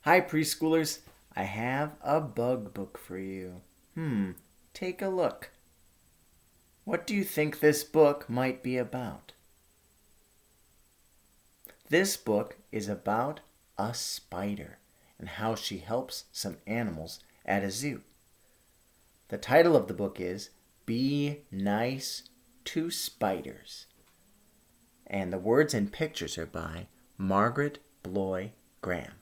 Hi, preschoolers. I have a bug book for you. Take a look. What do you think this book might be about? This book is about a spider and how she helps some animals at a zoo. The title of the book is Be Nice to Spiders. And the words and pictures are by Margaret Bloy Graham.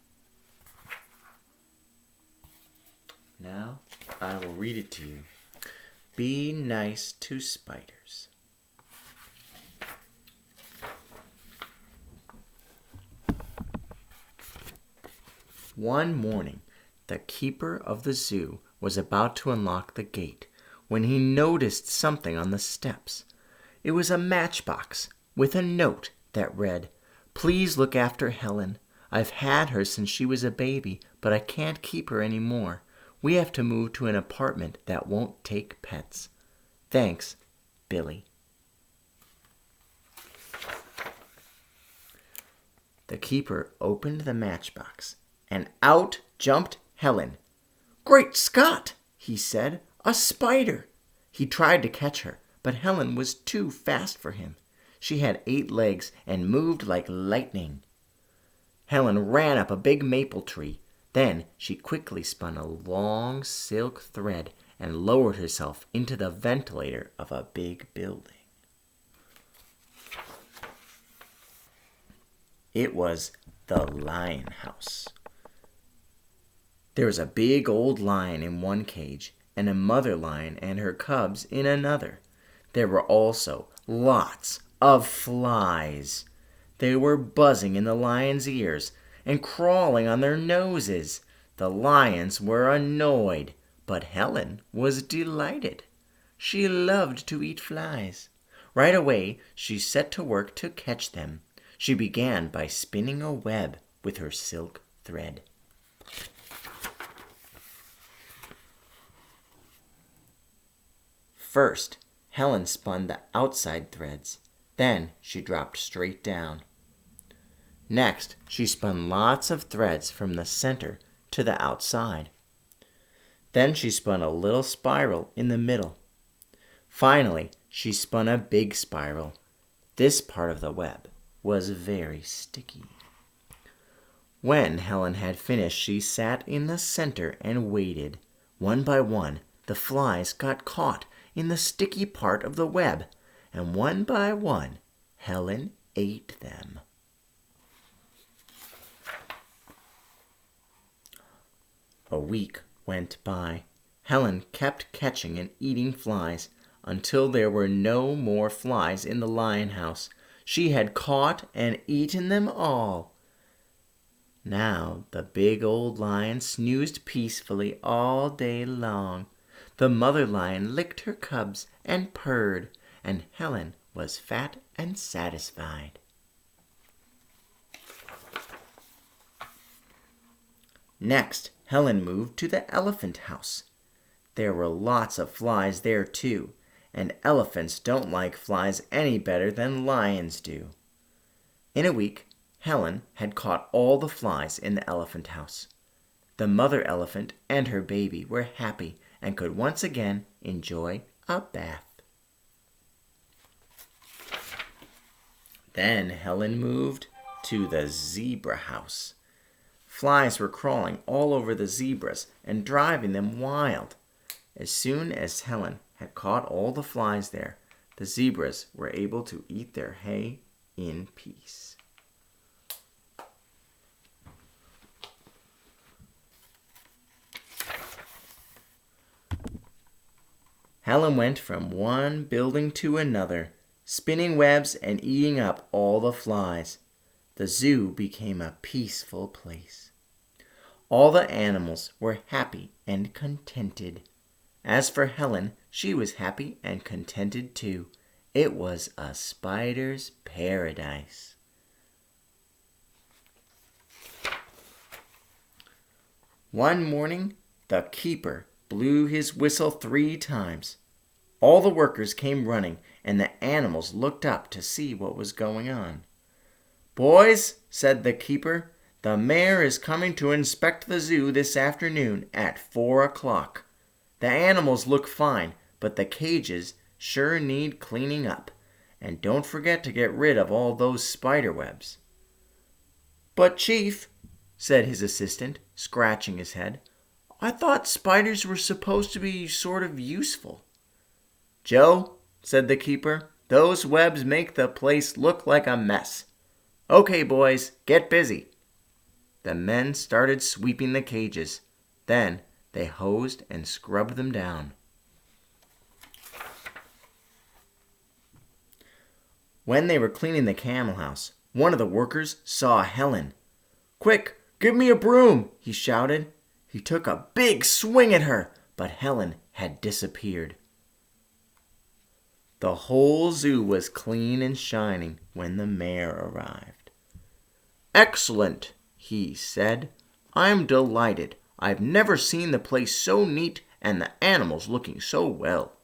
Now I will read it to you. Be nice to spiders. One morning, the keeper of the zoo was about to unlock the gate when he noticed something on the steps. It was a matchbox with a note that read, "Please look after Helen. I've had her since she was a baby, but I can't keep her anymore. We have to move to an apartment that won't take pets. Thanks, Billy." The keeper opened the matchbox, and out jumped Helen. "Great Scott!" he said. "A spider!" He tried to catch her, but Helen was too fast for him. She had 8 legs and moved like lightning. Helen ran up a big maple tree. Then she quickly spun a long silk thread and lowered herself into the ventilator of a big building. It was the lion house. There was a big old lion in one cage and a mother lion and her cubs in another. There were also lots of flies. They were buzzing in the lions' ears and crawling on their noses. The lions were annoyed, but Helen was delighted. She loved to eat flies. Right away, she set to work to catch them. She began by spinning a web with her silk thread. First, Helen spun the outside threads. Then she dropped straight down. Next, she spun lots of threads from the center to the outside. Then she spun a little spiral in the middle. Finally, she spun a big spiral. This part of the web was very sticky. When Helen had finished, she sat in the center and waited. One by one, the flies got caught in the sticky part of the web, and one by one, Helen ate them. A week went by. Helen kept catching and eating flies until there were no more flies in the lion house. She had caught and eaten them all. Now the big old lion snoozed peacefully all day long. The mother lion licked her cubs and purred, and Helen was fat and satisfied. Next, Helen moved to the elephant house. There were lots of flies there too, and elephants don't like flies any better than lions do. In a week, Helen had caught all the flies in the elephant house. The mother elephant and her baby were happy and could once again enjoy a bath. Then Helen moved to the zebra house. Flies were crawling all over the zebras and driving them wild. As soon as Helen had caught all the flies there, the zebras were able to eat their hay in peace. Helen went from one building to another, spinning webs and eating up all the flies. The zoo became a peaceful place. All the animals were happy and contented. As for Helen, she was happy and contented too. It was a spider's paradise. One morning, the keeper blew his whistle 3 times. All the workers came running, and the animals looked up to see what was going on. "Boys," said the keeper, The mayor is coming to inspect the zoo this afternoon at 4 o'clock. The animals look fine, but the cages sure need cleaning up. And don't forget to get rid of all those spider webs." "But, Chief," said his assistant, scratching his head, "I thought spiders were supposed to be sort of useful." "Joe," said the keeper, "those webs make the place look like a mess. Okay, boys, get busy." The men started sweeping the cages. Then they hosed and scrubbed them down. When they were cleaning the camel house, one of the workers saw Helen. "Quick, give me a broom," he shouted. He took a big swing at her, but Helen had disappeared. The whole zoo was clean and shining when the mayor arrived. "Excellent," he said. "I'm delighted. I've never seen the place so neat and the animals looking so well."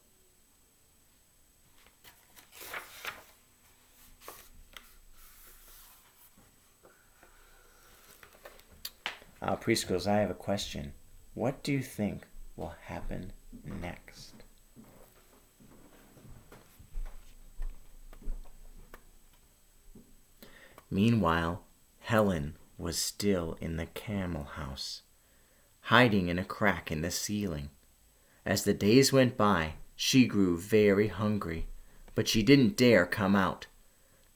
Preschools, I have a question. What do you think will happen next? Meanwhile, Helen was still in the camel house, hiding in a crack in the ceiling. As the days went by, she grew very hungry, but she didn't dare come out.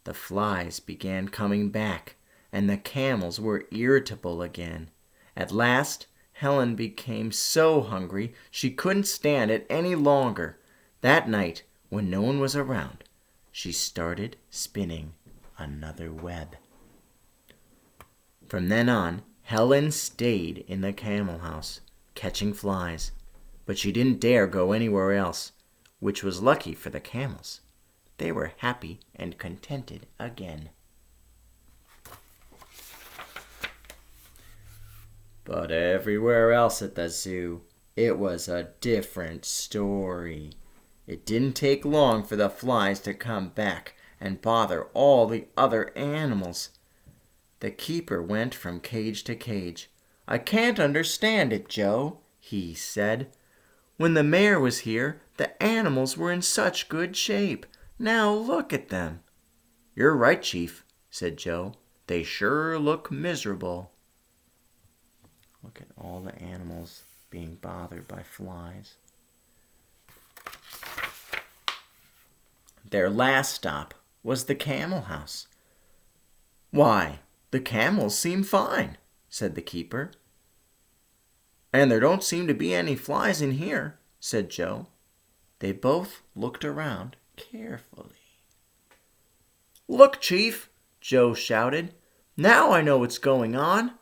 The flies began coming back, and the camels were irritable again. At last, Helen became so hungry she couldn't stand it any longer. That night, when no one was around, she started spinning another web. From then on, Helen stayed in the camel house, catching flies, but she didn't dare go anywhere else, which was lucky for the camels. They were happy and contented again. But everywhere else at the zoo, it was a different story. It didn't take long for the flies to come back and bother all the other animals. The keeper went from cage to cage. "I can't understand it, Joe," he said. "When the mayor was here, the animals were in such good shape. Now look at them." "You're right, Chief," said Joe. "They sure look miserable." Look at all the animals being bothered by flies. Their last stop was the camel house. "Why, the camels seem fine," said the keeper. "And there don't seem to be any flies in here," said Joe. They both looked around carefully. "Look, Chief," Joe shouted. "Now I know what's going on.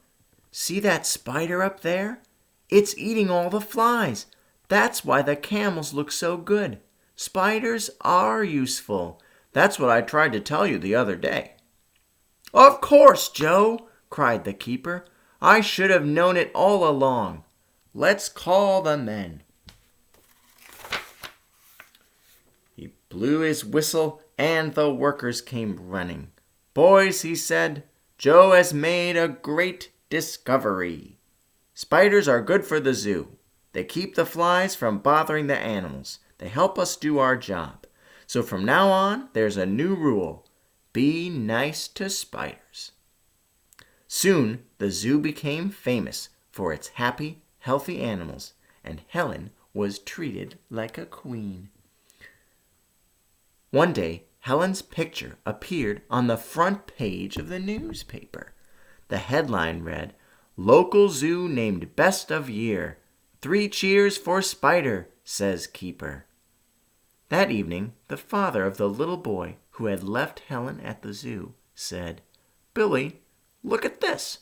See that spider up there? It's eating all the flies. That's why the camels look so good. Spiders are useful. That's what I tried to tell you the other day." "Of course, Joe," cried the keeper. "I should have known it all along. Let's call the men." He blew his whistle and the workers came running. "Boys," he said, "Joe has made a great discovery. Spiders are good for the zoo. They keep the flies from bothering the animals. They help us do our job. So from now on, there's a new rule. Be nice to spiders." Soon, the zoo became famous for its happy, healthy animals, and Helen was treated like a queen. One day, Helen's picture appeared on the front page of the newspaper. The headline read, "Local Zoo named Best of Year. 3 cheers for Spider, says Keeper." That evening, the father of the little boy who had left Helen at the zoo said, "Billy, look at this."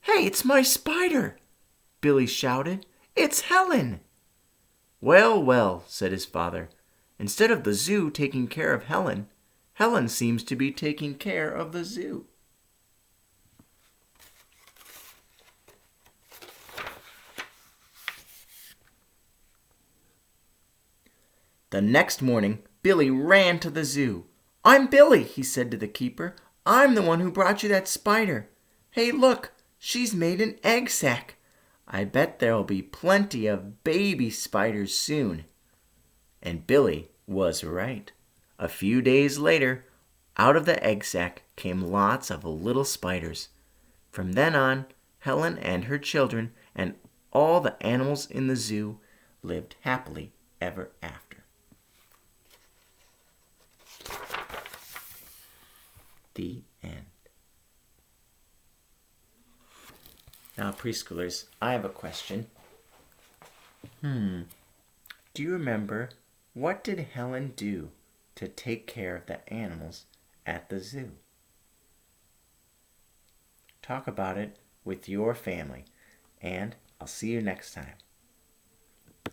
"Hey, it's my spider!" Billy shouted. "It's Helen!" "Well, well," said his father. "Instead of the zoo taking care of Helen, Helen seems to be taking care of the zoo." The next morning, Billy ran to the zoo. "I'm Billy," he said to the keeper. "I'm the one who brought you that spider." Hey, look, she's made an egg sac. I bet there'll be plenty of baby spiders soon. And Billy was right. A few days later, out of the egg sac came lots of little spiders. From then on, Helen and her children and all the animals in the zoo lived happily ever after. The end. Now, preschoolers, I have a question. Do you remember, what did Helen do to take care of the animals at the zoo? Talk about it with your family, and I'll see you next time.